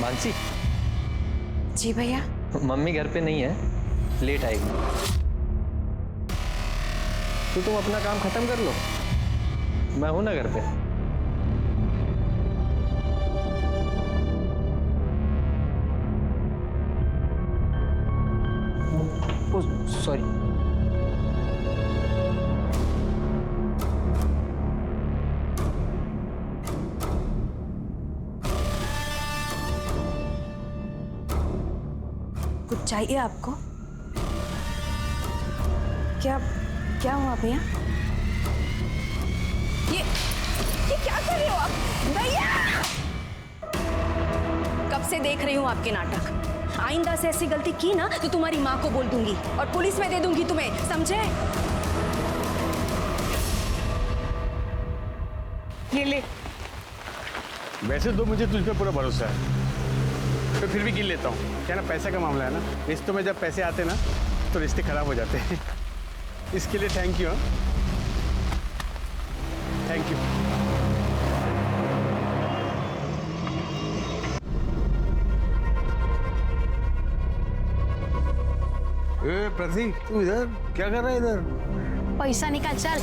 मानसी। जी भैया। मम्मी घर पे नहीं है, लेट आएगी। तो तुम अपना काम खत्म कर लो, मैं हूं ना घर पे। सॉरी। कुछ चाहिए आपको? क्या क्या हुआ भैया? ये क्या कर रहे हो आप भैया? कब से देख रही हूँ आपके नाटक। आइंदा से ऐसी गलती की ना तो तुम्हारी माँ को बोल दूंगी और पुलिस में दे दूंगी तुम्हें, समझे? ये ले। वैसे तो मुझे तुझ पे पूरा भरोसा है, तो फिर भी गिन लेता हूँ। क्या ना, पैसे का मामला है ना, रिश्तों में जब पैसे आते ना तो रिश्ते खराब हो जाते हैं। इसके लिए thank you. Thank you. Prateek, तू इधर क्या कर रहा है? इधर पैसा निकाल चल।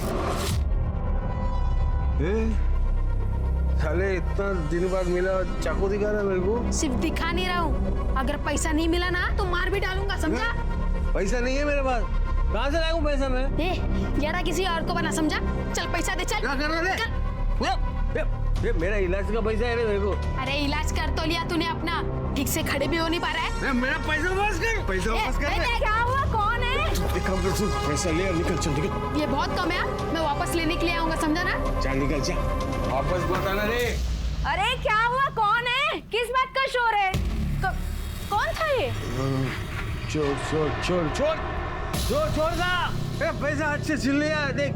साले इतना दिन बाद मिला, चाकू दिखा रहा है मेरे को। सिर्फ दिखा नहीं रहा हूँ, अगर पैसा नहीं मिला ना तो मार भी डालूंगा, समझा? पैसा नहीं है मेरे पास, कहाँ से लाऊं पैसा मैं? यारा किसी और को बना, समझा? चल पैसा दे, चल। क्या कर रहा है? ये मेरा इलाज का पैसा है रे मेरे को। अरे इलाज कर तो लिया तूने अपना, ठीक से खड़े भी हो नहीं पा रहा है। मेरा पैसा वापस कर, पैसा वापस कर। क्या हुआ? कौन है? एक काम कर, सुन, पैसा ले और निकल, चल निकल। ये बहुत कम है, मैं वापस लेने के लिए आऊंगा, समझा ना? चल निकल, चल वापस बताना रे। अरे क्या हुआ? कौन है? किस बात का शोर है? कौन था ये? चोर चोर चोर चोर चोर चोर का पैसा हाथ से छीन लिया। देख,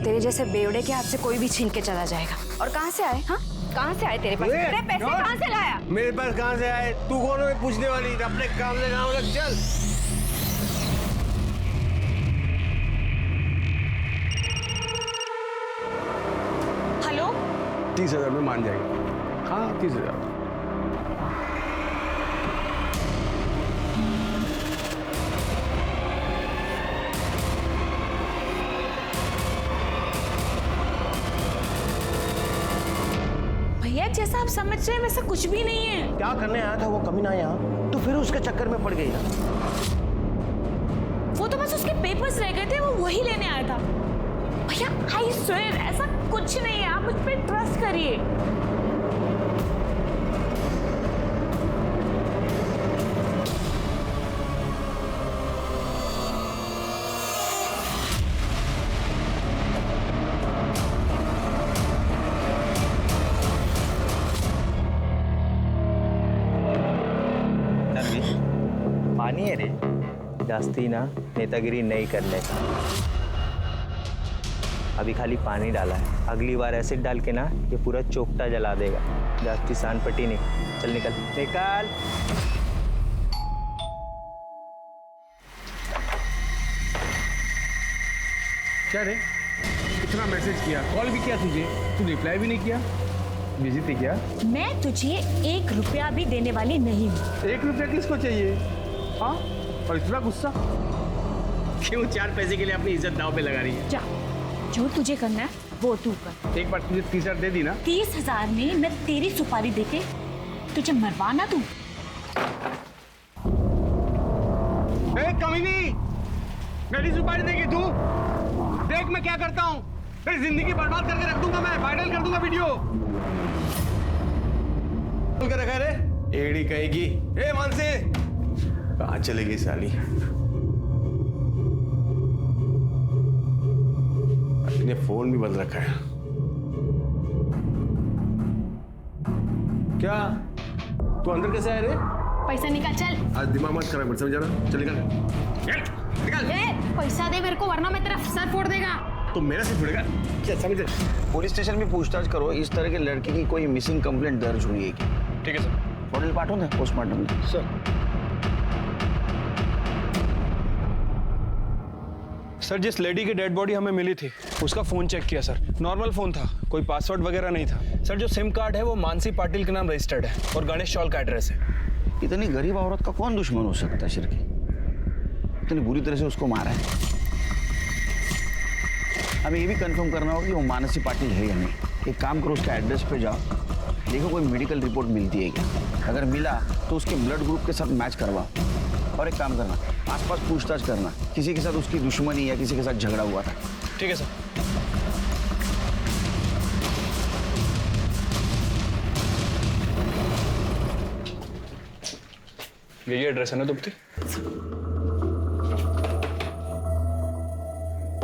तेरे जैसे बेवड़े के हाथ से कोई भी छीन के चला जाएगा। और कहाँ से आए? हाँ, कहाँ से आए तेरे पास? तेरे पैसे कहाँ से लाया? मेरे पास कहाँ से आए? तू कौन है पूछने वाली? अपने काम से काम लग, चल। हेलो? 30,000 में मान जाएगी। हाँ, 30,000। भैया जैसा आप समझ रहे हैं वैसा कुछ भी नहीं है। क्या करने आया था वो कमीना यहाँ? तो फिर उसके चक्कर में पड़ गई ना। वो तो बस उसके पेपर्स रह गए थे, वो वही लेने आया था। भैया आई स्वेयर ऐसा कुछ नहीं है, आप मुझ पे ट्रस्ट करिए। पानी है रे, जास्ती ना नेतागिरी नहीं करने का। अभी खाली पानी डाला है, अगली बार एसिड डाल के ना ये पूरा चोपटा जला देगा। जास्ती सान पट्टी नहीं। चल निकल निकल। क्या रे, इतना मैसेज किया, कॉल भी किया तुझे, तू रिप्लाई भी नहीं किया। बिजी थी क्या? मैं तुझे 1 रुपया भी देने वाली नहीं हूँ। 1 रुपया किसको चाहिए? हाँ, और इतना गुस्सा क्यों? 4 पैसे के लिए अपनी इज्जत दांव पे लगा रही है। जा, जो तुझे करना है वो तू कर। एक बार तुझे 30,000 दे दी ना। 30,000 में मैं तेरी सुपारी देके तुझे मरवाना दूं? कमीनी, मेरी सुपारी देगी तू? देख मैं क्या करता हूँ, तेरी जिंदगी बर्बाद करके रख दूंगा मैं, वायरल कर दूंगा वीडियो। क्या रखा रे? एड़ी कहेगी। ए मानसी, कहाँ चलेगी साली? अपने फोन भी बंद रखा है क्या? तू अंदर कैसे आया रे? पैसा निकाल, चल। आज दिमाग मत खराब कर, समझा ना? चल निकल। पैसा दे मेरे को वरना मैं तेरा सर फोड़ देगा। तो मेरा सिर फोड़ेगा क्या? समझे? पुलिस स्टेशन में पूछताछ करो, इस तरह के लड़के की कोई मिसिंग कंप्लेंट दर्ज हुई है क्या? ठीक है सर। बॉडी पाठो ना पोस्टमार्टम में। सर सर जिस लेडी की डेड बॉडी हमें मिली थी उसका फ़ोन चेक किया सर, नॉर्मल फ़ोन था, कोई पासवर्ड वगैरह नहीं था। सर जो सिम कार्ड है वो मानसी पाटिल के नाम रजिस्टर्ड है और गणेश चौल का एड्रेस है। इतनी गरीब औरत का कौन दुश्मन हो सकता है शिरकी? इतनी बुरी तरह से उसको मारा है। हमें ये भी कंफर्म करना होगा कि वो मानसी पाटिल है या नहीं। एक काम करो, उसका एड्रेस पे जाओ, देखो कोई मेडिकल रिपोर्ट मिलती है क्या। अगर मिला तो उसके ब्लड ग्रुप के साथ मैच करवाओ। और एक काम करना, आसपास पूछताछ करना, किसी के साथ उसकी दुश्मनी या किसी के साथ झगड़ा हुआ था। ठीक है सर। ये एड्रेस है ना दुप्ती?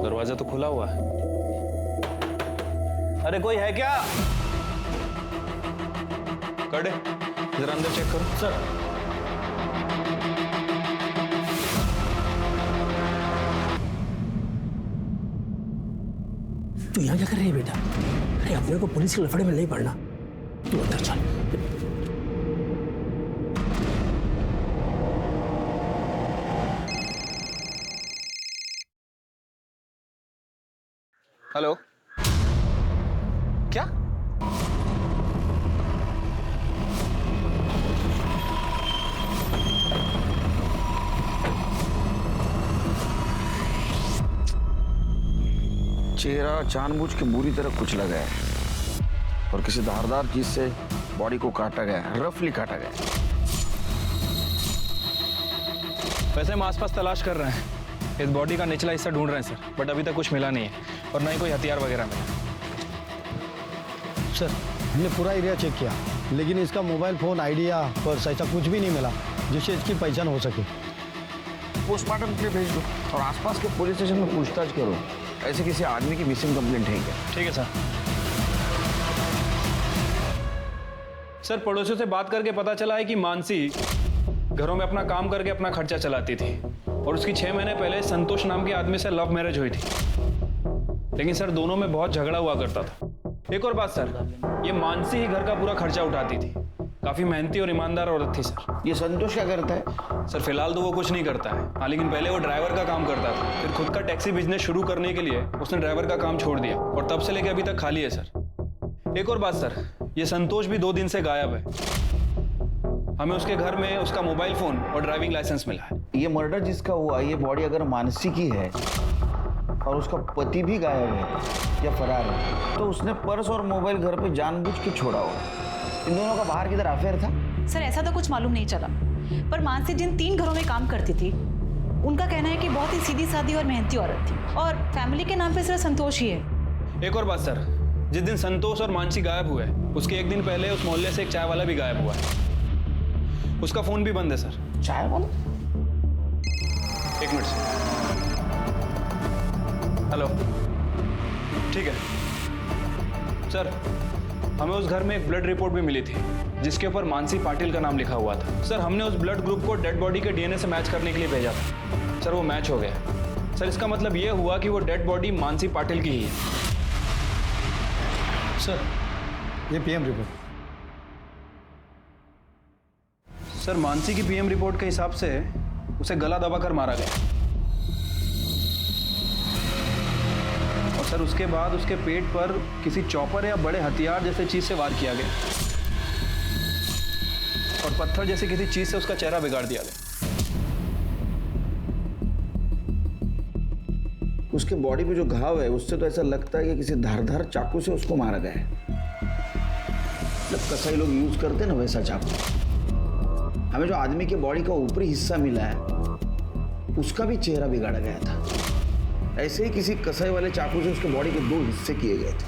दरवाजा तो खुला हुआ है। अरे कोई है क्या? कड़े जरा अंदर चेक करो। सर तू यहाँ क्या कर रही है बेटा? अरे अपने को पुलिस के लफड़े में नहीं पड़ना, तू अंदर चल। हेलो, क्या? चेहरा जानबूझ के बुरी तरह कुचला गया है और किसी धारदार चीज से बॉडी को काटा गया है, रफली काटा गया है। वैसे हम आसपास तलाश कर रहे हैं, इस बॉडी का निचला हिस्सा ढूंढ रहे हैं सर, बट अभी तक कुछ मिला नहीं है और ना ही कोई हथियार वगैरह मिला। सर हमने पूरा एरिया चेक किया, लेकिन इसका मोबाइल फ़ोन, आइडिया, पर्स ऐसा कुछ भी नहीं मिला जिससे इसकी पहचान हो सके। पोस्टमार्टम के लिए भेज दो और आसपास के पुलिस स्टेशन में पूछताछ करो, ऐसे किसी आदमी की मिसिंग कंप्लेंट है क्या। ठीक है सर। सर पड़ोसियों से बात करके पता चला है कि मानसी घरों में अपना काम करके अपना खर्चा चलाती थी और उसकी 6 महीने पहले संतोष नाम के आदमी से लव मैरिज हुई थी, लेकिन सर दोनों में बहुत झगड़ा हुआ करता था। एक और बात सर, ये मानसी ही घर का पूरा खर्चा उठाती थी, काफी मेहनती और ईमानदार औरत थी सर। ये संतोष क्या करता है? सर फिलहाल तो वो कुछ नहीं करता है, हाँ, लेकिन पहले वो ड्राइवर का काम करता था, फिर खुद का टैक्सी बिजनेस शुरू करने के लिए उसने ड्राइवर का काम छोड़ दिया और तब से लेकर अभी तक खाली है सर। एक और बात सर, ये संतोष भी 2 दिन से गायब है। हमें उसके घर में उसका मोबाइल फोन और ड्राइविंग लाइसेंस मिला है। ये मर्डर जिसका हुआ, ये बॉडी अगर मानसी की है और उसका पति भी गायब है या फरार है, तो उसने पर्स और मोबाइल घर पे जानबूझ के छोड़ा होगा। इन दोनों का बाहर किधर अफेयर था? सर ऐसा तो कुछ मालूम नहीं चला, पर मानसी जिन 3 घरों में काम करती थी उनका कहना है कि बहुत ही सीधी सादी और मेहनती औरत थी और फैमिली के नाम पे सिर्फ संतोष ही है। एक और बात सर, जिस दिन संतोष और मानसी गायब हुए उसके 1 दिन पहले उस मोहल्ले से एक चाय वाला भी गायब हुआ है, उसका फोन भी बंद है सर। चाय वाला? 1 मिनट सर। हेलो, ठीक है सर, हमें उस घर में एक ब्लड रिपोर्ट भी मिली थी जिसके ऊपर मानसी पाटिल का नाम लिखा हुआ था। सर हमने उस ब्लड ग्रुप को डेड बॉडी के डीएनए से मैच करने के लिए भेजा था सर, वो मैच हो गया सर। इसका मतलब ये हुआ कि वो डेड बॉडी मानसी पाटिल की ही है। सर ये पीएम रिपोर्ट। सर मानसी की पीएम रिपोर्ट के हिसाब से उसे गला दबाकर मारा गया और सर उसके बाद उसके पेट पर किसी चॉपर या बड़े हथियार जैसे चीज से वार किया गया और पत्थर जैसे किसी चीज से उसका चेहरा बिगाड़ दिया गया। उसके बॉडी पे जो घाव है उससे तो ऐसा लगता है कि किसी धारदार चाकू से उसको मारा गया है। मतलब कसाई लोग यूज करते हैं ना, वैसा चाकू। हमें जो आदमी के बॉडी का ऊपरी हिस्सा मिला है उसका भी चेहरा बिगाड़ा गया था। ऐसे ही किसी कसाई वाले चाकू से उसके बॉडी के 2 हिस्से किए गए थे।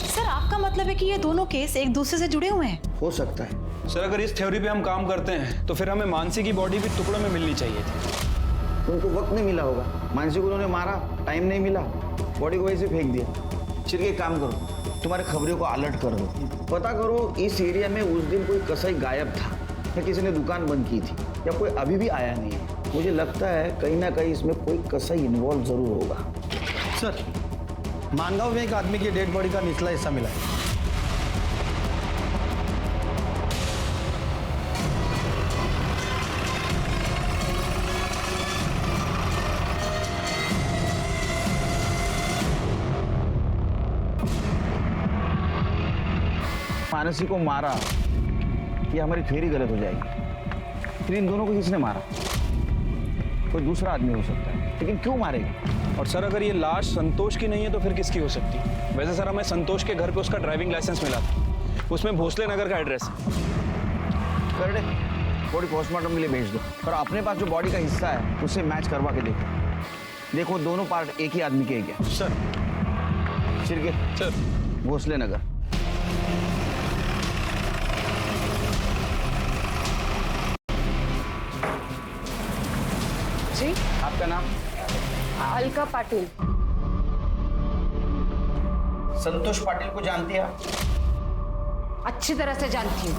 सर आपका मतलब है कि ये दोनों केस एक दूसरे से जुड़े हुए हैं? हो सकता है। सर अगर इस थ्योरी पे हम काम करते हैं तो फिर हमें मानसी की बॉडी भी टुकड़ों में मिलनी चाहिए थी। उनको वक्त नहीं मिला होगा, मानसी को उन्होंने मारा, टाइम नहीं मिला, बॉडी को वैसे फेंक दिया। चिर के काम करो, तुम्हारे खबरों को अलर्ट कर दो, पता करो इस एरिया में उस दिन कोई कसाई गायब था या किसी ने दुकान बंद की थी या कोई अभी भी आया नहीं है। मुझे लगता है कहीं ना कहीं इसमें कोई कसाई इन्वॉल्व जरूर होगा। सर मानगांव में एक आदमी की डेड बॉडी का निचला हिस्सा मिला है। मानसी को मारा, ये हमारी थ्योरी गलत हो जाएगी। फिर इन दोनों को किसने मारा? कोई दूसरा आदमी हो सकता है, लेकिन क्यों मारेगा? और सर अगर ये लाश संतोष की नहीं है तो फिर किसकी हो सकती है? वैसे सर हमें संतोष के घर पे उसका ड्राइविंग लाइसेंस मिला था, उसमें भोसले नगर का एड्रेस है। कर दे, बॉडी पोस्टमार्टम के लिए भेज दो, और अपने पास जो बॉडी का हिस्सा है उससे मैच करवा के देखो दोनों पार्ट एक ही आदमी के हैं क्या? सर छिड़के सर भोसले नगर। जी, आपका नाम? अलका पाटिल। संतोष पाटिल को जानती है आप? अच्छी तरह से जानती हूँ।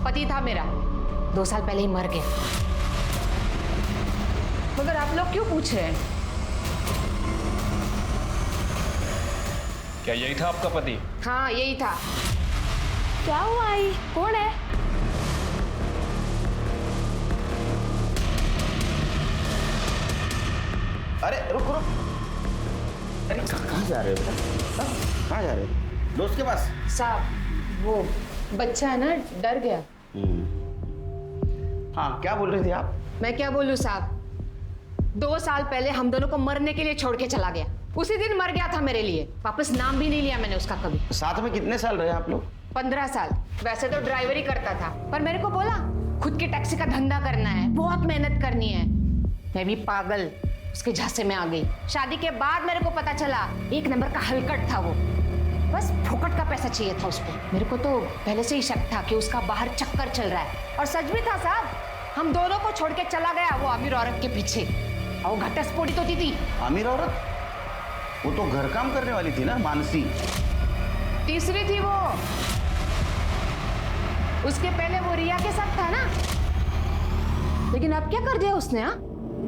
पति था मेरा, 2 साल पहले ही मर गया। मगर आप लोग क्यों पूछ रहे हैं? क्या यही था आपका पति? हाँ, यही था। क्या हुआ आई? कौन है? अरे रुक रुक, अरे कहाँ जा रहे हो बेटा? कहाँ जा रहे हो? दोस्त के पास? साहब, वो बच्चा है ना, डर गया। हाँ, क्या बोल रहे थे आप? मैं क्या बोलूं साहब, 2 साल पहले हम दोनों को मरने के लिए छोड़ के चला गया। उसी दिन मर गया था मेरे लिए, वापस नाम भी नहीं लिया मैंने उसका कभी। साथ में कितने साल रहे आप लोग? 15 साल। वैसे तो ड्राइवरी करता था, पर मेरे को बोला खुद की टैक्सी का धंधा करना है, बहुत मेहनत करनी है। मैं भी पागल उसके झांसे में आ गई। शादी के बाद मेरे को पता चला 1 नंबर का हलकट था वो, बस फोकट का पैसा चाहिए था उसको। मेरे को तो पहले से ही शक था कि उसका बाहर चक्कर चल रहा है, और सच भी था साहब। हम दोनों को छोड़ के चला गया वो अमीर औरत के पीछे, और वो घटस्फोटित होती थी। अमीर औरत? वो तो घर काम करने वाली थी ना, मानसी। तीसरी थी वो। उसके पहले वो रिया के साथ था ना, लेकिन अब क्या कर दिया उसने? हाँ,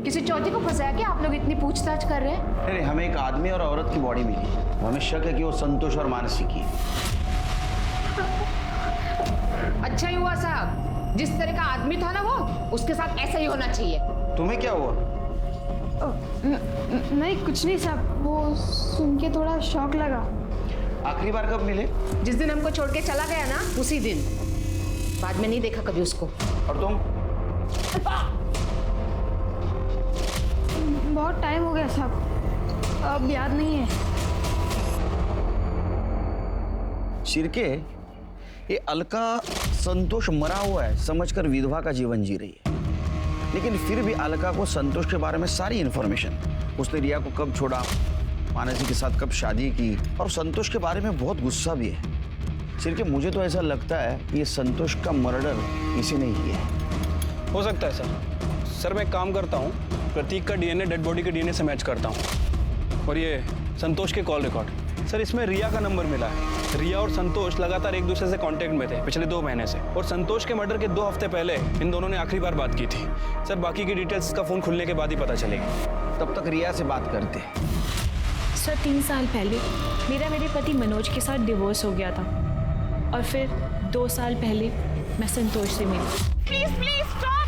किसी चौथी को फंसाया क्या? आप लोग इतनी पूछताछ कर रहे हैं। नहीं, हमें एक आदमी और औरत की बॉडी मिली, हमें शक है कि वो संतोष और मानसी की है। अच्छा ही हुआ साहब, जिस तरह का आदमी था ना वो, उसके साथ ऐसा ही होना चाहिए। तुम्हें क्या हुआ? नहीं, कुछ नहीं साहब, वो सुन के थोड़ा शौक लगा। आखिरी बार कब मिले? जिस दिन हमको छोड़ के चला गया ना, उसी दिन। बाद में नहीं देखा कभी उसको। और तुम? बहुत टाइम हो गया साहब, अब याद नहीं है। शिरके, ये अलका संतोष मरा हुआ है समझकर विधवा का जीवन जी रही है, लेकिन फिर भी अलका को संतोष के बारे में सारी इंफॉर्मेशन, उसने रिया को कब छोड़ा, मानसी के साथ कब शादी की, और संतोष के बारे में बहुत गुस्सा भी है। शिरके, मुझे तो ऐसा लगता है कि ये संतोष का मर्डर इसी ने ही किया है। हो सकता है सर। सर मैं एक काम करता हूँ, प्रतीक का डीएनए डेड बॉडी के डीएनए से मैच करता हूँ, और ये संतोष के कॉल रिकॉर्ड। सर इसमें रिया का नंबर मिला है। रिया और संतोष लगातार एक दूसरे से कांटेक्ट में थे पिछले 2 महीने से, और संतोष के मर्डर के 2 हफ्ते पहले इन दोनों ने आखिरी बार बात की थी। सर बाकी की डिटेल्स का फ़ोन खुलने के बाद ही पता चलेगी। तब तक रिया से बात करते हैं। सर 3 साल पहले मेरे पति मनोज के साथ डिवोर्स हो गया था, और फिर 2 साल पहले मैं संतोष से मिली। Please please stop,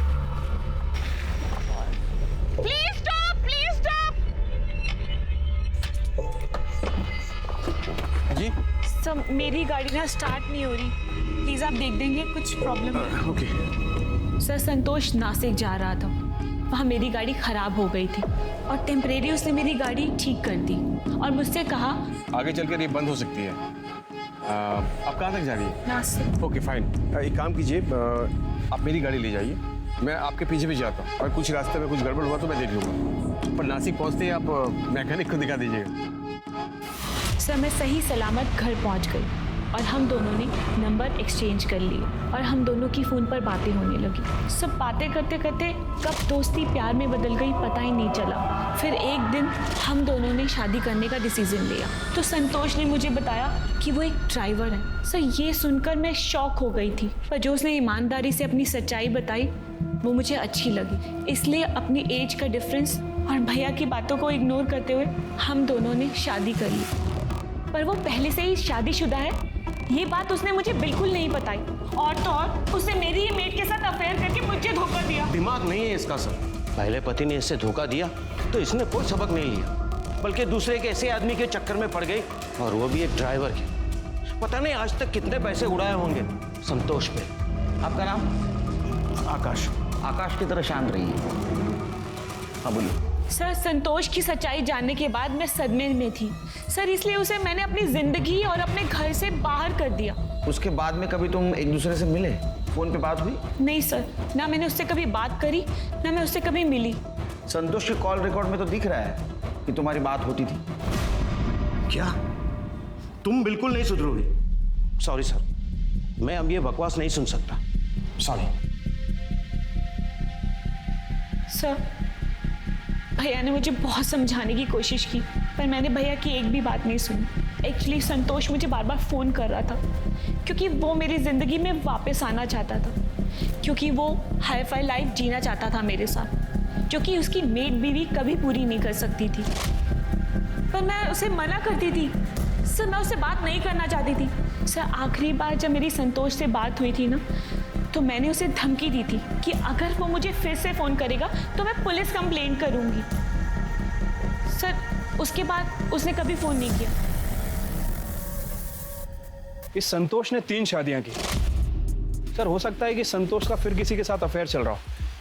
please stop, please stop. जी सर मेरी गाड़ी ना स्टार्ट नहीं हो रही, प्लीज आप देख देंगे, कुछ प्रॉब्लम है। ओके। सर संतोष नासिक जा रहा था, वहाँ मेरी गाड़ी खराब हो गई थी, और टेम्परेरी उसने मेरी गाड़ी ठीक कर दी, और मुझसे कहा आगे चलकर ये बंद हो सकती है। आप कहाँ तक जा रही है? नासिक। ओके फाइन, एक काम कीजिए, आप मेरी गाड़ी ले जाइए, मैं आपके पीछे भी जाता हूँ, और कुछ रास्ते में कुछ गड़बड़ हुआ तो मैं देख लूँगा। पर नासिक पहुँचते ही आप मैकेनिक को दिखा दीजिएगा। सर मैं सही सलामत घर पहुंच गई, और हम दोनों ने नंबर एक्सचेंज कर लिए, और हम दोनों की फ़ोन पर बातें होने लगी। सब बातें करते करते कब दोस्ती प्यार में बदल गई पता ही नहीं चला। फिर एक दिन हम दोनों ने शादी करने का डिसीजन लिया, तो संतोष ने मुझे बताया कि वो एक ड्राइवर है। सर ये सुनकर मैं शॉक हो गई थी, पर जो उसने ईमानदारी से अपनी सच्चाई बताई वो मुझे अच्छी लगी, इसलिए अपनी एज का डिफरेंस और भैया की बातों को इग्नोर करते हुए हम दोनों ने शादी कर ली। पर वो पहले से ही शादीशुदा है, ये बात उसने मुझे बिल्कुल नहीं बताई, और तो और उसने मेरी ही मेड के साथ अफेयर करके मुझे धोखा दिया। दिमाग नहीं है इसका सर। पहले पति ने इससे धोखा दिया तो इसने कोई सबक नहीं लिया, बल्कि दूसरे एक ऐसे आदमी के चक्कर में पड़ गई, और वो भी एक ड्राइवर के। पता नहीं आज तक कितने पैसे उड़ाए होंगे संतोष पे। आपका नाम? आकाश। आकाश की तरह शांत रहिए। हाँ बोलिए। सर, संतोष की सच्चाई जानने के बाद मैं सदमे में थी सर, इसलिए उसे मैंने अपनी जिंदगी और अपने घर से बाहर कर दिया। उसके बाद में कभी तुम एक दूसरे से मिले? फोन पे बात हुई? नहीं सर, ना मैंने उससे कभी बात करी, ना मैं उससे कभी मिली। संतोष के कॉल रिकॉर्ड में तो दिख रहा है कि तुम्हारी बात होती थी। क्या तुम बिल्कुल नहीं सुधरोगे? सॉरी सर, मैं अब ये बकवास नहीं सुन सकता। सॉरी सर, भैया ने मुझे बहुत समझाने की कोशिश की, पर मैंने भैया की एक भी बात नहीं सुनी। एक्चुअली संतोष मुझे बार बार फ़ोन कर रहा था क्योंकि वो मेरी ज़िंदगी में वापस आना चाहता था, क्योंकि वो हाई फाई लाइफ जीना चाहता था मेरे साथ, जो कि उसकी मेड बीवी कभी पूरी नहीं कर सकती थी। पर मैं उसे मना करती थी सर, मैं उससे बात नहीं करना चाहती थी सर। आखिरी बार जब मेरी संतोष से बात हुई थी ना, तो मैंने उसे धमकी दी थी कि अगर वो मुझे फिर से फ़ोन करेगा तो मैं पुलिस कंप्लेंट करूंगी सर। उसके बाद उसने कभी फ़ोन नहीं किया। इस संतोष ने 3 शादियां की सर। हो सकता है कि संतोष का फिर किसी के साथ अफेयर चल रहा हो,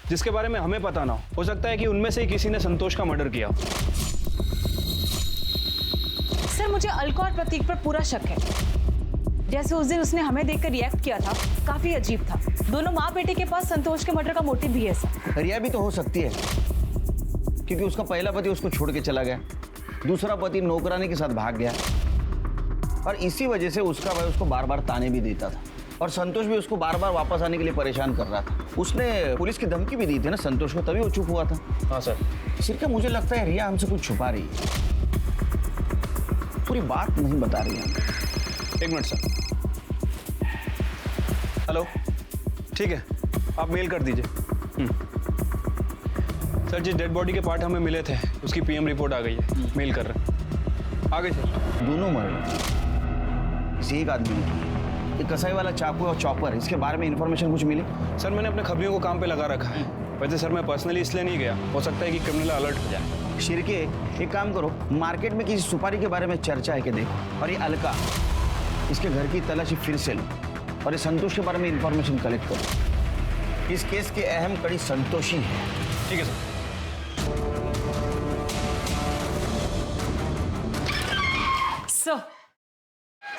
जिसके बारे में हमें पता ना हो। हो सकता है कि उनमें से ही किसी ने संतोष का मर्डर किया। सर, मुझे अलका और प्रतीक पर पूरा शक है। जैसे उस दिन उसने हमें देखकर रिएक्ट किया था, काफी अजीब था। दोनों माँ बेटे के पास संतोष के मर्डर का मोटिव भी है सर। रिया भी तो हो सकती है, क्योंकि उसका पहला पति उसको छोड़ के चला गया, दूसरा पति नौकरानी के साथ भाग गया, और इसी वजह से उसका भाई उसको बार बार ताने भी देता था, और संतोष भी उसको बार बार वापस आने के लिए परेशान कर रहा था। उसने पुलिस की धमकी भी दी थी ना संतोष को, तभी वो चुप हुआ था। हाँ सर। सिर्फ मुझे लगता है रिया हमसे कुछ छुपा रही है, पूरी बात नहीं बता रही है। 1 मिनट सर। हेलो, ठीक है, आप मेल कर दीजिए। सर, जिस डेड बॉडी के पार्ट हमें मिले थे उसकी पीएम रिपोर्ट आ गई है, मेल कर रहे हैं। आ गई सर। दोनों मर्डर इसी एक आदमी ने। ये कसाई वाला चाकू और चॉपर, इसके बारे में इंफॉर्मेशन कुछ मिली? सर, मैंने अपने खबरियों को काम पे लगा रखा है। वैसे सर, मैं पर्सनली इसलिए नहीं गया, हो सकता है कि क्रिमिनल अलर्ट हो जाए। शिरके, एक काम करो, मार्केट में किसी सुपारी के बारे में चर्चा है कि देखो, और ये अलका, इसके घर की तलाशी फिर से लो, और ये संतोष के बारे में इंफॉर्मेशन कलेक्ट करो। इस केस की अहम कड़ी संतोष ही है। ठीक है सर।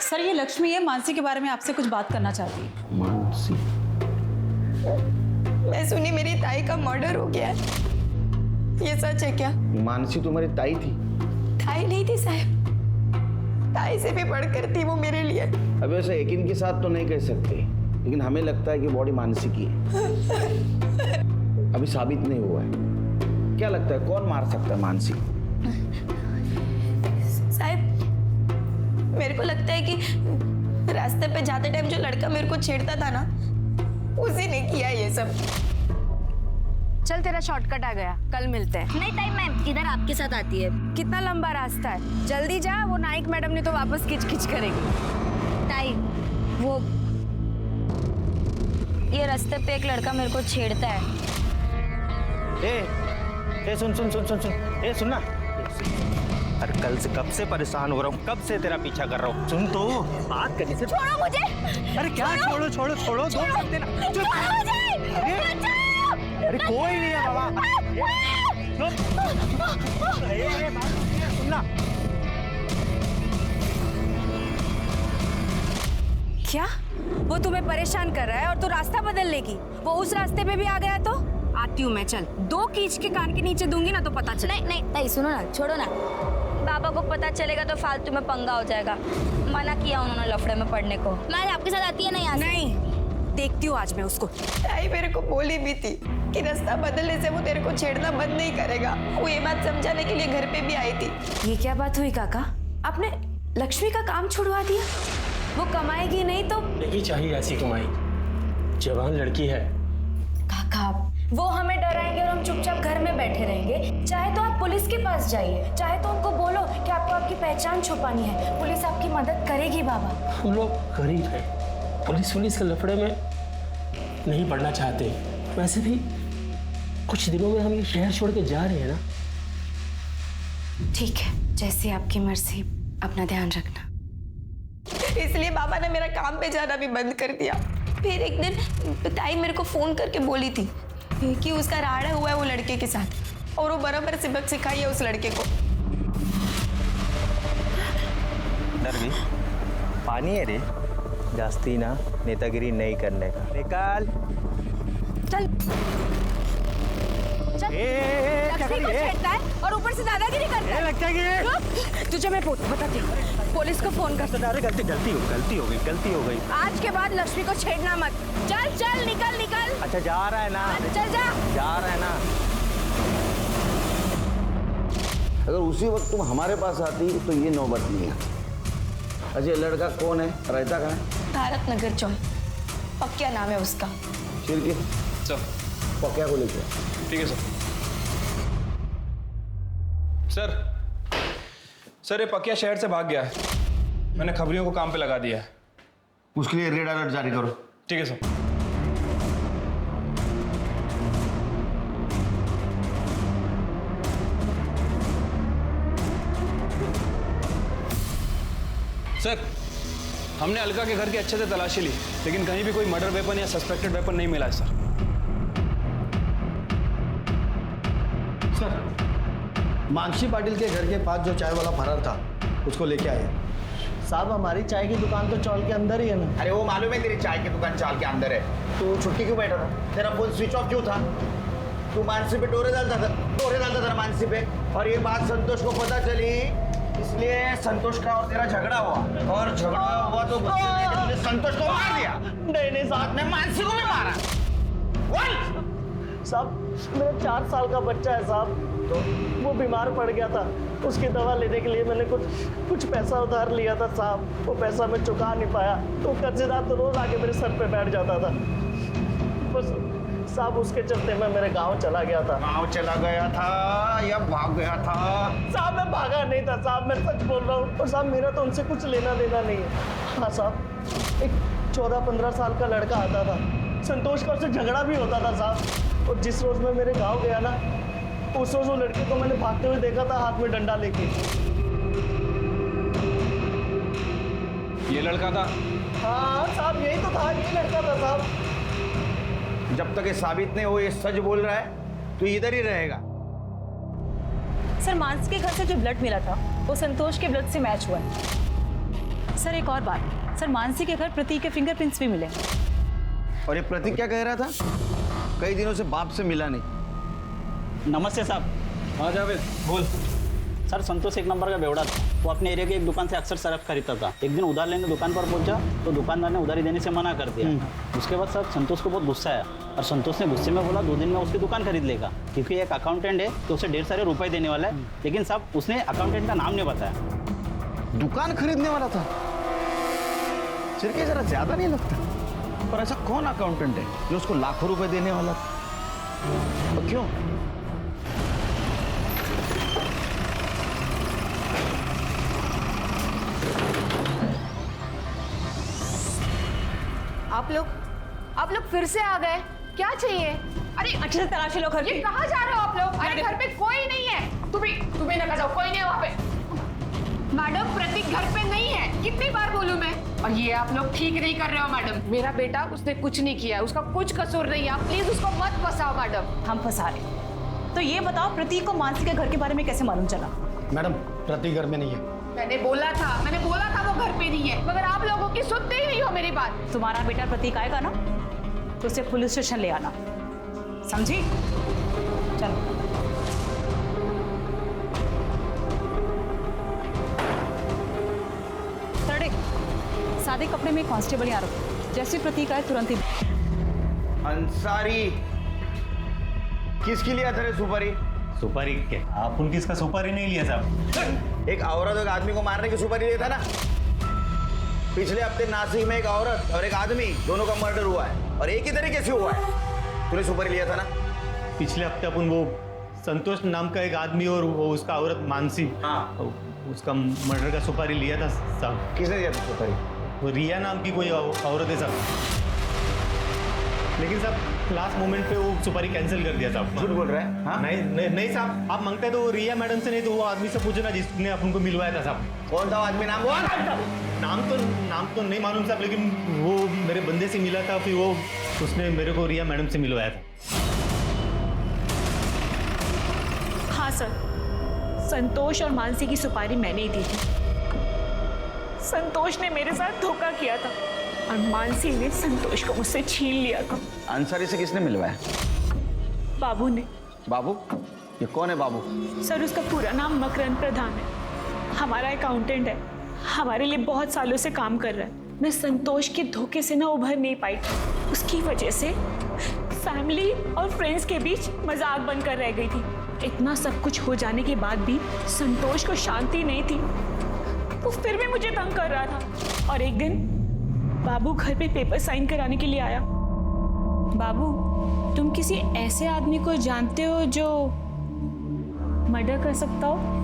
सर, ये लक्ष्मी है, मानसी के बारे में आपसे कुछ बात करना चाहती है। मानसी? मैं सुनी मेरी ताई का मर्डर हो गया है, ये सच है क्या? मानसी तुम्हारी ताई थी? ताई नहीं थी साहब, ताई से भी बढ़कर थी वो मेरे लिए। अब वैसे यकीन के साथ तो नहीं कह सकते, लेकिन हमें लगता है कि बॉडी मानसी की है। अभी साबित नहीं हुआ है। क्या लगता है कौन मार सकता है मानसी? साहब, मेरे को लगता है कि रास्ते पे जाते टाइम जो लड़का मेरे को छेड़ता था ना, उसी ने किया ये सब। चल, तेरा शॉर्टकट आ गया, कल मिलते हैं। नहीं टाइम मैम, इधर आपके साथ आती है। कितना लंबा रास्ता है, जल्दी जा, वो नाइक मैडम ने तो वापस खिच करेगी। ताई, वो ये रास्ते पे एक लड़का मेरे को छेड़ता है। ए सुन सुन सुन सुन सुन, ए सुन ना। अरे कल से कब से परेशान हो रहा हूँ, कब से तेरा पीछा कर रहा हूँ। सुन तो, बात करने से। छोड़ो मुझे। अरे क्या छोड़ो छोड़ो छोड़ो, दो बात देना। अरे कोई नहीं है बाबा। सुनना। क्या वो तुम्हें परेशान कर रहा है और तू रास्ता बदल लेगी? वो उस रास्ते पे भी आ गया तो आती हूँ मैं। चल, 2 कीच के कान के नीचे दूंगी ना तो पता चले। नहीं नहीं ताई, सुनो ना, छोड़ो ना। पापा को पता चलेगा तो फालतू में पंगा हो जाएगा। मना किया उन्होंने लफड़े में पड़ने को। मैं आपके साथ आती है ना यहाँ से? नहीं, देखती हूँ आज मैं उसको। ताई मेरे को बोली भी थी कि रास्ता बदलने से वो तेरे को छेड़ना बंद नहीं करेगा। वो ये बात समझाने के लिए घर पे भी आई थी। ये क्या बात हुई काका? आपने लक्ष्मी का काम छुड़वा दिया? वो कमाएगी नहीं तो? नहीं चाहिए ऐसी कमाई, जवान लड़की है। काका, वो हमें डराएंगे और हम चुपचाप घर में बैठे रहेंगे। चाहे तो आप पुलिस के पास जाइए, चाहे तो उनको बोलो कि आपको आपकी पहचान छुपानी है। पुलिस आपकी मदद करेगी बाबा। हम लोग गरीब हैं, पुलिस के लफड़े में नहीं पड़ना चाहते। वैसे भी कुछ दिनों में हम ये शहर छोड़ के जा रहे हैं ना। ठीक है, जैसे आपकी मर्जी, अपना ध्यान रखना। इस इसलिए पापा ने मेरा काम पे जाना भी बंद कर दिया। फिर एक दिन ताई मेरे को फोन करके बोली थी कि उसका राड़ा हुआ है वो लड़के के साथ और वो बराबर सबक सिखाई है उस लड़के को। नरवी पानी है रे, जास्ती ना नेतागिरी नहीं करने का। निकाल चल चल। लक्ष्मी को छेड़ता है और ऊपर से दादागिरी करता है। लगता है कि तुझे मैं बताती हूँ, पुलिस को फोन कर। अरे गलती हो गई। आज के बाद लक्ष्मी को छेड़ना मत। चल चल निकल। अच्छा जा रहा है ना? चल जा रहा है ना? अगर उसी वक्त तुम हमारे पास आती तो ये नौबत नहीं आती। अजय लड़का कौन है, रहता कहाँ है? भारत नगर चौक, पक्या नाम है उसका। चिरके सर पक्या को लेके ठीक है सर ये पकिया शहर से भाग गया है। मैंने खबरियों को काम पे लगा दिया है। उसके लिए रेड अलर्ट जारी करो। ठीक है सर। सर हमने अलका के घर की अच्छे से तलाशी ली, लेकिन कहीं भी कोई मर्डर वेपन या सस्पेक्टेड वेपन नहीं मिला है सर। मानसी पाटिल के घर के पास जो चाय वाला फरार था उसको लेके आए। साहब हमारी चाय की दुकान तो चौल के अंदर ही है ना। अरे वो मालूम है तेरी चाय की दुकान चाल के अंदर है, तो छुट्टी क्यों बैठा था? तेरा फोन स्विच ऑफ क्यों था? तू मानसी पे डोरे डालता था मानसी पे, और ये बात संतोष को पता चली, इसलिए संतोष का और तेरा झगड़ा हुआ, और झगड़ा हुआ तो गुस्से में तुमने संतोष को मार दिया। नहीं साहब, ने मानसी को भी मारा। साहब मेरा 4 साल का बच्चा है साहब, तो वो बीमार पड़ गया था, उसकी दवा लेने के लिए मैंने कुछ पैसा उधार लिया था साहब, वो पैसा मैं चुका नहीं पाया, तो कर्जेदार तो रोज आके मेरे सर पे बैठ जाता था। बस साहब उसके चलते मैं मेरे गांव चला गया था। गांव चला गया था या भाग गया था? साहब मैं भागा नहीं था साहब, मैं सच बोल रहा हूँ। और साहब मेरा तो उनसे कुछ लेना देना नहीं है। हाँ साहब, एक 14-15 साल का लड़का आता था, संतोष का उससे झगड़ा भी होता था साहब, और जिस रोज मैं मेरे गाँव गया ना, उस रोज वो लड़के को मैंने भागते हुए देखा था हाथ में डंडा लेके। ये लड़का था? हाँ साहब यही तो था, यही लड़का था साहब। जब तक ये साबित नहीं हो ये सच बोल रहा है तो इधर ही रहेगा। सर मानसी के घर से जो ब्लड मिला था वो संतोष के ब्लड से मैच हुआ है। सर एक और बात, सर मानसी के घर प्रतीक के फिंगरप्रिंट्स भी मिले। और ये प्रतीक क्या कह रहा था? कई दिनों से बाप से मिला नहीं। नमस्ते साहब। हाँ जावेद बोल। सर संतोष एक नंबर का बेवड़ा था, वो अपने एरिया की एक दुकान से अक्सर सरफ खरीदता था। एक दिन उधार लेने दुकान पर पहुंचा तो दुकानदार ने उधारी देने से मना कर दिया। उसके बाद सर संतोष को बहुत गुस्सा आया और संतोष ने गुस्से में बोला 2 दिन में उसकी दुकान खरीद लेगा, क्योंकि एक अकाउंटेंट है तो उसे ढेर सारे रुपए देने वाला है। लेकिन साहब उसने अकाउंटेंट का नाम नहीं बताया। दुकान खरीदने वाला था? सिर्फ जरा ज्यादा नहीं लगता? पर ऐसा कौन अकाउंटेंट है जो उसको लाखों रुपए देने वाला था? तो क्यों? आप लोग फिर से आ गए, क्या चाहिए? अरे अच्छे से तलाशी लो घर ये की। कहाँ जा रहे हो आप लोग? अरे घर पे कोई नहीं है। तुम्हें ना जाओ, कोई नहीं है वहाँ पे। मैडम प्रतीक घर पे नहीं है, कितनी बार बोलूं मैं? और ये आप लोग ठीक नहीं कर रहे हो मैडम। मेरा बेटा उसने कुछ नहीं किया, उसका कुछ कसूर नहीं है, आप प्लीज उसको मत फंसाओ मैडम। हम फंसा रहे। तो ये बताओ प्रतीक को मानसी के घर के बारे में कैसे मालूम चला? मैडम प्रतीक घर में नहीं है। मैंने बोला था वो घर पे नहीं है, मगर आप लोगों की सुनते ही नहीं हो मेरी बात। तुम्हारा बेटा प्रतीक आएगा ना तो उसे पुलिस स्टेशन ले आना, समझी? चलो। थर्ड सादे कपड़े में कांस्टेबल यहाँ रखो, जैसे प्रतीक आए तुरंत ही। अंसारी किसके लिए था रे सुपारी? सुपारी क्या? आप उनकी इसका सुपारी नहीं लिया साहब। एक औरत और एक आदमी को मारने की सुपारी लिया था ना? पिछले हफ्ते नासिक में एक औरत और एक आदमी दोनों का मर्डर हुआ है, और एक ही तरीके से हुआ है। तूने सुपारी लिया था ना? पिछले हफ्ते अपन वो संतोष नाम का एक आदमी और वो उसका औरत मानसी, हाँ उसका मर्डर का सुपारी लिया था साहब। किसने दिया था सुपारी? वो रिया नाम की कोई औरत है साहब। लेकिन साहब लास्ट मोमेंट पे वो सुपारी कैंसिल कर दिया साहब। झूठ बोल रहा है? हाँ? नहीं साहब, आप मांगते तो रिया मैडम से, नहीं तो वो आदमी से पूछो ना जिसने अपन को मिलवाया था साहब। कौन था आदमी? नाम बोल। नाम तो नहीं मालूम साहब, लेकिन वो मेरे बंदे से मिला था, फिर वो उसने मेरे को रिया मैडम से मिलवाया था। हाँ सर, संतोष और मानसी की सुपारी मैंने ही दी थी। संतोष ने मेरे साथ धोखा किया था और मानसी ने संतोष को मुझसे छीन लिया था। अंसारी से किसने मिलवाया? बाबू ने। बाबू? ये कौन है बाबू? सर उसका पूरा नाम मकरंद प्रधान है, हमारा अकाउंटेंट है, हमारे लिए बहुत सालों से काम कर रहा है। मैं संतोष के धोखे से ना उभर नहीं पाई थी, उसकी वजह से फैमिली और फ्रेंड्स के बीच मजाक बनकर रह गई थी। इतना सब कुछ हो जाने के बाद भी संतोष को शांति नहीं थी, वो फिर भी मुझे तंग कर रहा था। और एक दिन बाबू घर पे पेपर साइन कराने के लिए आया। बाबू, तुम किसी ऐसे आदमी को जानते हो जो मर्डर कर सकता हो?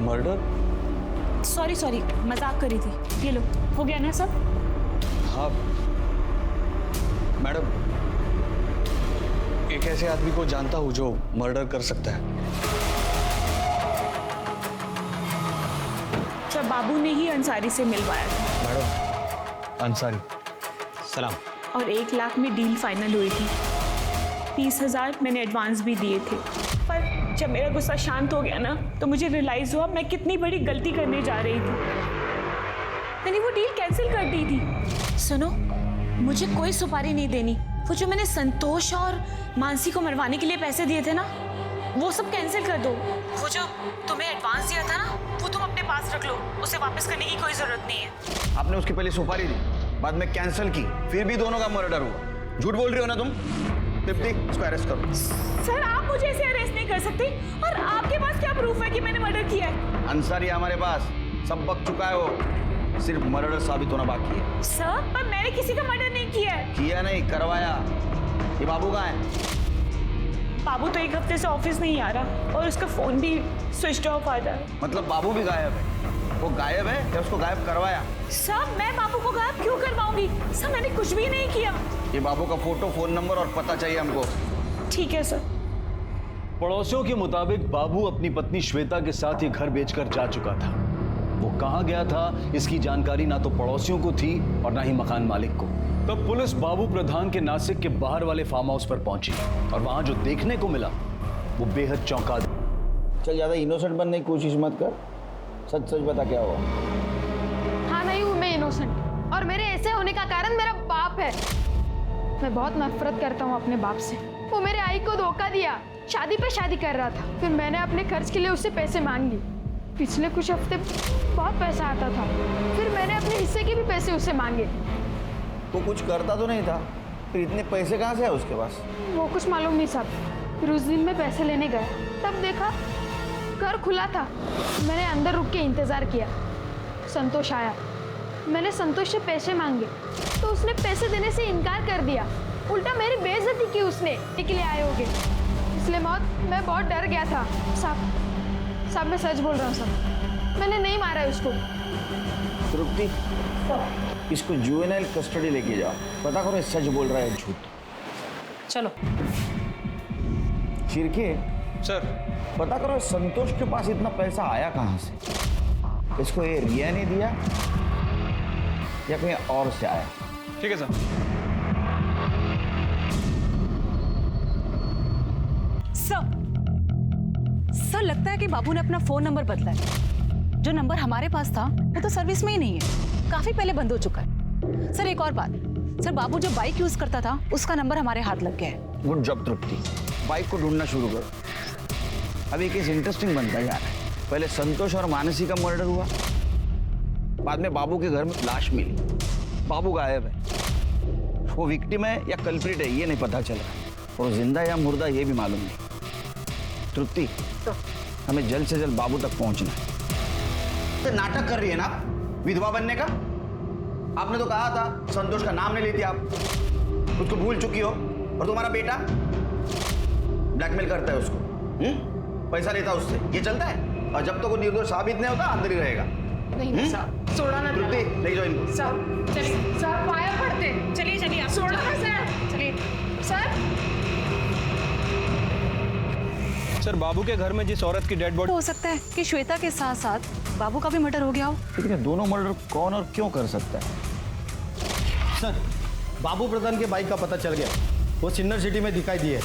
मर्डर? सॉरी, मजाक करी थी। ये लो, हो गया ना सब? हाँ मैडम, एक ऐसे आदमी को जानता हूँ जो मर्डर कर सकता है। अच्छा, बाबू ने ही अंसारी से मिलवाया था। मैडम, अंसारी। सलाम। और 1 लाख में डील फाइनल हुई थी। 30,000 मैंने एडवांस भी दिए थे। पर जब मेरा गुस्सा शांत हो गया ना, तो मुझे रियलाइज हुआ मैं कितनी बड़ी गलती करने जा रही थी। मैंने वो डील कैंसिल कर दी थी। सुनो, मुझे कोई सुपारी नहीं देनी। वो जो मैंने संतोष और मानसी को मरवाने के लिए पैसे दिए थे ना, वो सब कैंसिल कर दो। वो जो तुम्हें एडवांस दिया था ना, वो तुम अपने पास रख लो, उसे वापस करने की कोई जरूरत नहीं है। आपने उसकी पहले सुपारी दी, बाद में कैंसिल की, फिर भी दोनों का मर्डर हुआ। झूठ बोल रही हो ना तुम? तृप्ति, इसको अरेस्ट करो। सर, आप मुझे ऐसे अरेस्ट नहीं कर सकते। और आपके पास क्या प्रूफ है कि मैंने मर्डर किया है? अंसारी हमारे पास सब बक चुका है, वो सिर्फ मर्डर साबित होना बाकी है। सर, पर मैंने किसी का मर्डर नहीं किया है। किया नहीं, करवाया। ये बाबू कहाँ है? बाबू तो 1 हफ्ते से ऑफिस नहीं आ रहा और उसका फोन भी स्विच ऑफ आ रहा है। मतलब बाबू भी गायब है? वो गायब है या उसको गायब करवाया? सर, मैं बाबू को गायब क्यों करवाऊंगी? सर, मैंने कुछ भी नहीं किया। ये बाबू का फोटो, फोन नंबर और पता चाहिए हमको। ठीक है सर। पड़ोसियों के मुताबिक बाबू अपनी पत्नी श्वेता के साथ ये घर बेचकर जा चुका था। वो कहाँ गया था, इसकी जानकारी ना तो पड़ोसियों को थी और ना ही मकान मालिक को। तब पुलिस बाबू प्रधान के नासिक के बाहर वाले फार्म हाउस पर पहुंची और वहां जो देखने को मिला वो बेहद चौंका दिया। चल, ज्यादा इनोसेंट बनने की कोशिश मत कर, सच सच बता क्या हुआ। हाँ, नहीं हूँ मैं इनोसेंट, और मेरे ऐसे होने का कारण मेरा बाप है। मैं बहुत नफरत करता हूँ अपने बाप से। वो मेरे आई को धोखा दिया, शादी पे शादी कर रहा था, फिर मैंने अपने खर्च के लिए उससे पैसे मांग लिए। पिछले कुछ हफ्ते बहुत पैसा आता था, फिर मैंने अपने हिस्से के भी पैसे उससे मांगे। वो कुछ करता तो नहीं था, फिर इतने पैसे कहाँ से है उसके पास? वो कुछ मालूम नहीं साहब। फिर उस दिन मैं पैसे लेने गया, तब देखा घर खुला था। मैंने अंदर रुक के इंतज़ार किया, संतोष आया। मैंने संतोष से पैसे मांगे तो उसने पैसे देने से इनकार कर दिया, उल्टा मेरी बेइज्जती की उसने। के लिए आए होगे, इसलिए मैं बहुत डर गया था। साहब, मैं सच बोल रहा हूँ साहब, मैंने नहीं मारा है उसको। तृप्ति, इसको जुवेनाइल कस्टडी लेके जाओ, पता करो सच बोल रहा है झूठ। चलो। चिरके सर, पता करो संतोष के पास इतना पैसा आया कहाँ से? इसको ये रिया ने दिया या कहीं और से आया? ठीक है सर। सर, लगता है कि बाबू ने अपना फोन नंबर बदला है। जो नंबर हमारे पास था वो तो सर्विस में ही नहीं है, काफी पहले बंद हो चुका है। सर, एक और बात, सर बाबू जो बाइक यूज करता था उसका नंबर हमारे हाथ लग गया है। गुड जॉब तृप्ति, बाइक को ढूंढना शुरू करो। अभी केस इंटरेस्टिंग बनता जा रहा है। पहले संतोष और मानसी का मर्डर हुआ, बाद में बाबू के घर में लाश मिली, बाबू गायब है। वो विक्टिम है या कल्प्रिट है ये नहीं पता चला, और जिंदा या मुर्दा ये भी मालूम नहीं। तृप्ति, हमें जल्द से जल्द बाबू तक पहुंचना है। तो नाटक कर रही है ना विधवा बनने का? आपने तो कहा था संतोष का नाम नहीं लेती आप, उसको भूल चुकी हो। और तुम्हारा बेटा ब्लैकमेल करता है उसको, पैसा लेता है उससे, ये चलता है। और जब तक वो निर्दोष साबित नहीं होता अंदर ही रहेगा। नहीं साहब, छोड़ा ना तृप्ति, ले जाओ इनको। साहब चलिए, साहब पाया पड़ते, चलिए चलिए आप छोड़ा ना सर, चलिए सर। सर बाबू के घर में जिस औरत की डेड बॉडी हो सकता है कि श्वेता के साथ साथ बाबू का भी मर्डर हो गया हो। लेकिन ये दोनों मर्डर कौन और क्यों कर सकता है? सर बाबू प्रधान के बाइक का पता चल गया, वो सिन्नर सिटी में दिखाई दिए।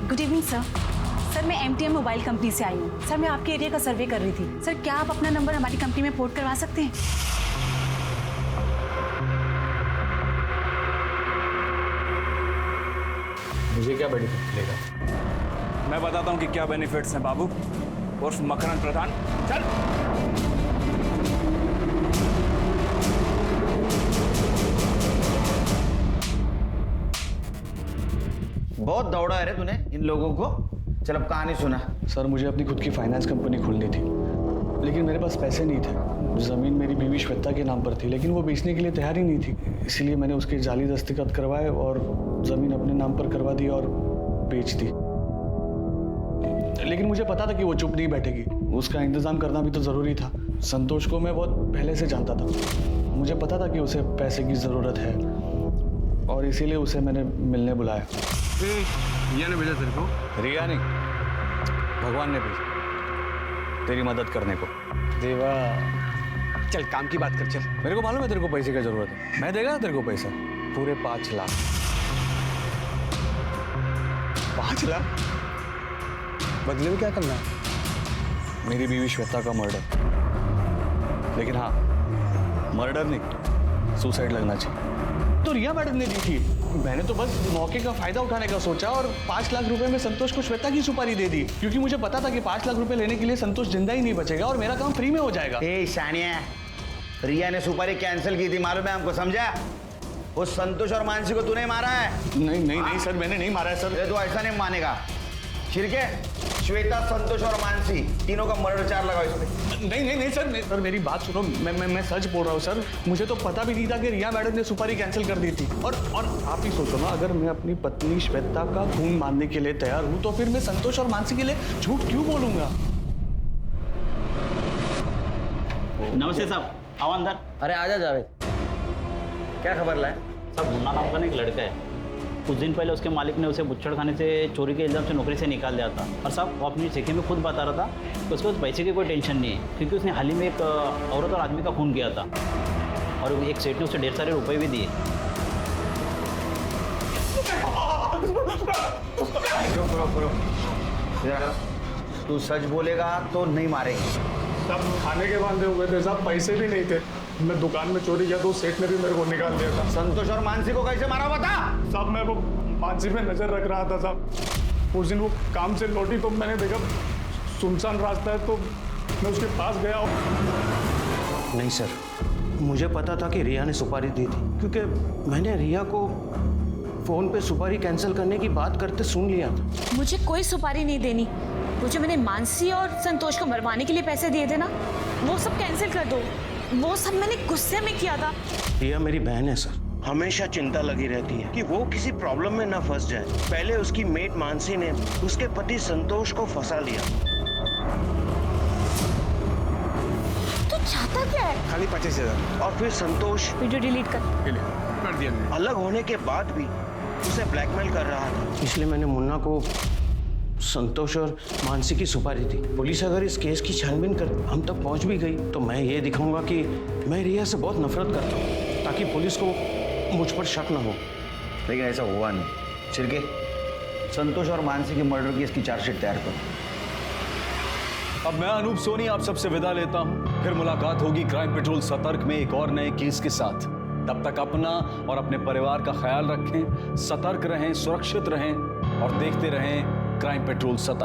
Good evening sir. सर मैं MTM मोबाइल कंपनी से आई हूँ। सर मैं आपके एरिया का सर्वे कर रही थी। सर क्या आप अपना नंबर हमारी कंपनी में पोर्ट करवा सकते हैं? मुझे क्या बेनिफिट मिलेगा? मैं बताता हूँ कि क्या बेनिफिट्स हैं बाबू उर्फ मकरन प्रधान। चल बहुत दौड़ा है रे तूने इन लोगों को। चल अब कहानी सुना। सर मुझे अपनी खुद की फाइनेंस कंपनी खोलनी थी, लेकिन मेरे पास पैसे नहीं थे। ज़मीन मेरी बीवी श्वेता के नाम पर थी, लेकिन वो बेचने के लिए तैयार ही नहीं थी। इसीलिए मैंने उसके जाली दस्तखत करवाए और ज़मीन अपने नाम पर करवा दी और बेच दी। लेकिन मुझे पता था कि वो चुप नहीं बैठेगी, उसका इंतज़ाम करना भी तो ज़रूरी था। संतोष को मैं बहुत पहले से जानता था, मुझे पता था कि उसे पैसे की ज़रूरत है और इसीलिए उसे मैंने मिलने बुलाया। रिया ने भेजा तेरे को? रिया नहीं, भगवान ने भेजा तेरी मदद करने को। देवा चल काम की बात कर। चल मेरे को मालूम है तेरे को पैसे की जरूरत है, मैं देगा ना तेरे को पैसा, पूरे 5 लाख। 5 लाख बदले में क्या करना है? मेरी बीवी श्वेता का मर्डर। लेकिन हाँ, मर्डर नहीं, सुसाइड लगना चाहिए। तो रिया मैडम ने दी थी, मैंने तो बस मौके का फायदा उठाने का सोचा और 5 लाख रुपए में संतोष को श्वेता की सुपारी दे दी, क्योंकि मुझे पता था कि 5 लाख रुपए लेने के लिए संतोष जिंदा ही नहीं बचेगा और मेरा काम फ्री में हो जाएगा। ए शानिया, रिया ने सुपारी कैंसिल की थी, मालूम है हमको, समझा? वो संतोष और मानसी को तूने मारा है? नहीं नहीं नहीं सर, मैंने नहीं मारा है सर। ये तो ऐसा नहीं मानेगा। छिड़के, श्वेता, संतोष और मानसी तीनों का मर्डर चार्ज लगाओ इस पे। नहीं नहीं नहीं सर, सर मेरी बात सुनो, मैं सच बोल रहा हूँ सर। मुझे तो पता भी नहीं था कि रिया मैडम ने सुपारी कैंसिल कर दी थी। और आप ही सोचो ना, अगर मैं अपनी पत्नी श्वेता का खून मानने के लिए तैयार हूँ तो फिर मैं संतोष और मानसी के लिए झूठ क्यों बोलूंगा? नमस्ते साहब, आओ अंदर। अरे आजा जावेद, क्या खबर लाए? साहब मुन्ना नाम का एक लड़का है, कुछ दिन पहले उसके मालिक ने उसे बुच्छड़ खाने से चोरी के इल्ज़ाम से नौकरी से निकाल दिया था। और साहब वो अपनी चिट्ठी में खुद बता रहा था कि उसके पास पैसे की कोई टेंशन नहीं है, क्योंकि उसने हाल ही में एक औरत और आदमी का खून किया था और एक सेठ ने उसे ढेर सारे रुपए भी दिए। तू सच बोलेगा तो नहीं मारेंगे। सब खाने के बांधे हुए थे साहब, पैसे भी नहीं थे। मैं दुकान में चोरी किया तो सेठ ने भी मेरे को निकाल दिया था। संतोष और मानसी को कैसे मारा बता? साहब मैं वो मानसी पे नजर रख रहा था साहब। उस दिन वो काम से लौटी तो मैंने देखा सुनसान रास्ता है तो मैं उसके पास गया। नहीं सर, मुझे पता था कि रिया ने सुपारी दी थी, क्योंकि मैंने रिया को फोन पे सुपारी कैंसिल करने की बात करते सुन लिया था। मुझे कोई सुपारी नहीं देनी। वो जो मैंने मानसी और संतोष को मरवाने के लिए पैसे दिए थे ना, वो सब कैंसिल कर दो। वो सब मैंने गुस्से में किया था। रिया मेरी बहन है सर, हमेशा चिंता लगी रहती है कि वो किसी प्रॉब्लम में ना फंस जाए। पहले उसकी मेट मानसी ने उसके पति संतोष को फंसा लिया। तू चाहता क्या है? खाली 25,000। और फिर संतोश वीडियो डिलीट कर दिया। अलग होने के बाद भी उसे ब्लैकमेल कर रहा था, इसलिए मैंने मुन्ना को संतोष और मानसी की सुपारी दी। पुलिस अगर इस केस की छानबीन कर हम तक पहुंच भी गई तो मैं ये दिखाऊंगा कि मैं रिया से बहुत नफरत करता हूँ, ताकि पुलिस को मुझ पर शक न हो। लेकिन ऐसा हुआ नहीं। छिड़के, संतोष और मानसी के मर्डर की इसकी चार्जशीट तैयार करो। अब मैं अनूप सोनी आप सबसे विदा लेता हूं। फिर मुलाकात होगी क्राइम पेट्रोल सतर्क में एक और नए केस के साथ। तब तक अपना और अपने परिवार का ख्याल रखें, सतर्क रहें, सुरक्षित रहें और देखते रहें क्राइम पेट्रोल सतर्क।